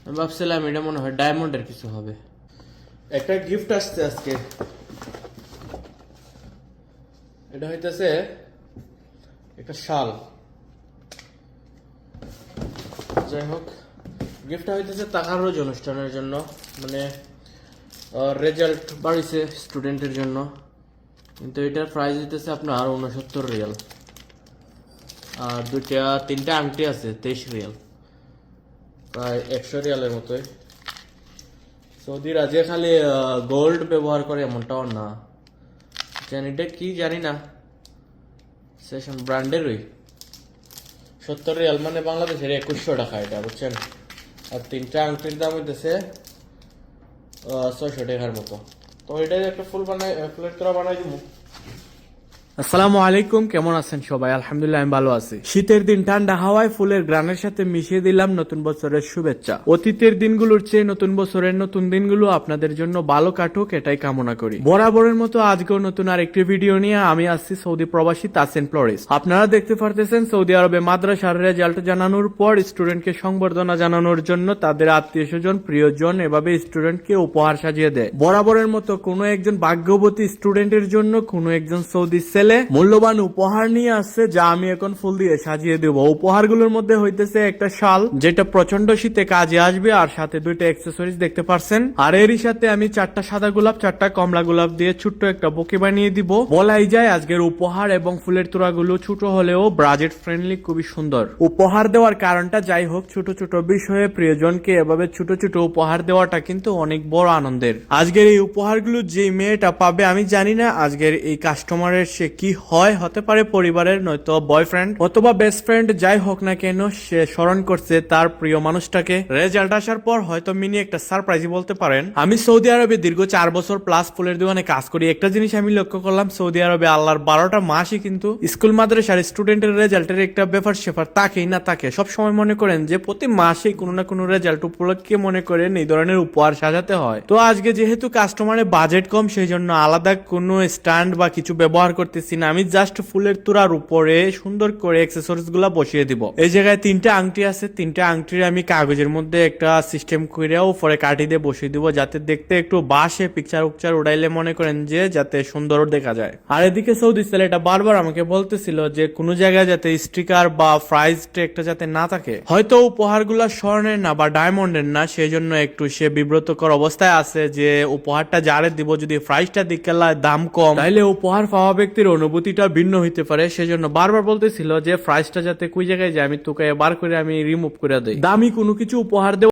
আমি ভাবছিলাম এটা মনে হয় ডায়মন্ডের কিছু হবে। একটা গিফট আসছে আজকে, এটা হইতেছে একটা শাল। যাই হোক, গিফটটা হইতেছে টাকার রোজ অনুষ্ঠানের জন্য, মানে রেজাল্ট বাড়িছে স্টুডেন্টের জন্য। কিন্তু এটার প্রাইস হইতেছে আপনার 69 রিয়াল, আর তিনটা আংটি আছে 23 রিয়াল, প্রায় 100 রিয়ালের মতোই। সৌদি রাজ্যে খালি গোল্ড ব্যবহার করে এমনটাও না, এটা কি জানি না, সেশন ব্র্যান্ডেরই। 70 রিয়াল মানে বাংলাদেশের 2100 টাকা এটা, বুঝছেন। আর তিনটা আংটির দাম হইতেছে 600 টাকার মতো। তো এটাই একটা ফুলের তোরা বানাই দিব। আসসালামু আলাইকুম, কেমন আছেন সবাই? আলহামদুলিল্লাহ আমি ভালো আছি। শীতের দিন, ঠান্ডা হাওয়ায় ফুলের গ্রানের সাথে মিশিয়ে দিলাম নতুন বছরের শুভেচ্ছা। অতীতের দিনগুলোর চেয়ে নতুন বছরের নতুন দিনগুলো আপনাদের জন্য ভালো কাটুক, এটাই কামনা করি। বরাবরের মতো আজকেও নতুন আরেকটি ভিডিও নিয়ে আমি আসছি সৌদি প্রবাসী তাসিন ফ্লোরিস। আপনারা দেখতে পারতেছেন সৌদি আরবে মাদ্রাসার রেজাল্ট জানানোর পর স্টুডেন্টকে সংবর্ধনা জানানোর জন্য তাদের আত্মীয় স্বজন, প্রিয়জন এভাবে স্টুডেন্টকে উপহার সাজিয়ে দেয়। বরাবরের মতো কোনো একজন ভাগ্যবতী স্টুডেন্টের জন্য কোনো একজন সৌদি ছেলে মূল্যবান উপহার নিয়ে আসছে, যা আমি এখন ফুল দিয়ে সাজিয়ে দেব। উপহারগুলোর মধ্যে হইতেছে একটা শাল, যেটা প্রচন্ড শীতে কাজে আসবে, আর সাথে দুইটা অ্যাক্সেসরিজ দেখতে পারছেন। আর এরই সাথে আমি 4টা সাদা গোলাপ, 4টা কমলা গোলাপ দিয়ে ছোট্ট একটা বুকে বানিয়ে দিব। বলাই যায় আজকের উপহার এবং ফুলের তোড়াগুলো ছোট হলেও বাজেট ফ্রেন্ডলি, খুবই সুন্দর। উপহার দেওয়ার কারণটা যাই হোক, ছোট ছোট বিষয়ে প্রিয়জনকে এভাবে ছোট ছোট উপহার দেওয়াটা কিন্তু অনেক বড় আনন্দের। আজকের এই উপহারগুলো যে মেয়েটা পাবে আমি জানি না, আজকের এই কাস্টমারের সে কি হয়, হতে পারে পরিবারের, নয়তো বয়ফ্রেন্ড অথবা বেস্ট ফ্রেন্ড, যাই হোক না কেন সে স্মরণ করছে তার প্রিয় মানুষটাকে। রেজাল্ট আসার পর হয়তো মিনি একটা সারপ্রাইজ বলতে পারেন। আমি সৌদি আরবে দীর্ঘ 4 বছর প্লাস ফুলের দোকানে কাজ করি। একটা জিনিস আমি লক্ষ্য করলাম, সৌদি আরবে আল্লাহর 12টা মাসই কিন্তু স্কুল মাদ্রাসার স্টুডেন্টের রেজাল্টের একটা ব্যাপার সেপার তাকেই না তাকে সব সময় মনে করেন যে প্রতি মাসেই কোনো না কোনো রেজাল্ট উপলক্ষে মনে করেন এই ধরনের উপহার সাজাতে হয়। তো আজকে যেহেতু কাস্টমারের বাজেট কম, সেই জন্য আলাদা কোনো স্ট্যান্ড বা কিছু ব্যবহার করতেছি না, আমি জাস্ট ফুলের তোড়ার উপরে সুন্দর করে অ্যাক্সেসরিজ গুলা বসিয়ে দিব। এই জায়গায় 3টা আংটি আছে, 3টা আংটির আমি কাগজের মধ্যে একটা সিস্টেম করে উপরে কাটি দিয়ে বসিয়ে দিব, যাতে দেখতে একটু বাসে পিকচার উকচার উড়াইলে মনে করেন যে যাতে সুন্দর দেখা যায়। আর এদিকে সৌদি ছেলেটা বারবার আমাকে বলতেছিল যে কোনো জায়গায় যাতে স্টিকার বা প্রাইস ট্যাগটা যাতে না থাকে, হয়তো উপহারগুলা স্বর্ণের না বা ডায়মন্ডের না, সেই জন্য একটু সে বিব্রতকর অবস্থায় আছে যে উপহারটা যারে দিব যদি প্রাইসটা দিকে দাম কম, তাইলে উপহার পাওয়া ব্যক্তির অনুভূতিটা ভিন্ন হইতে পারে। সেজন্য বারবার বলতেছিল যে প্রাইসটা যাতে কোই জায়গায় যায় আমি তোকে বার করে আমি রিমুভ করে দেই। দামি কোনো কিছু উপহার দেব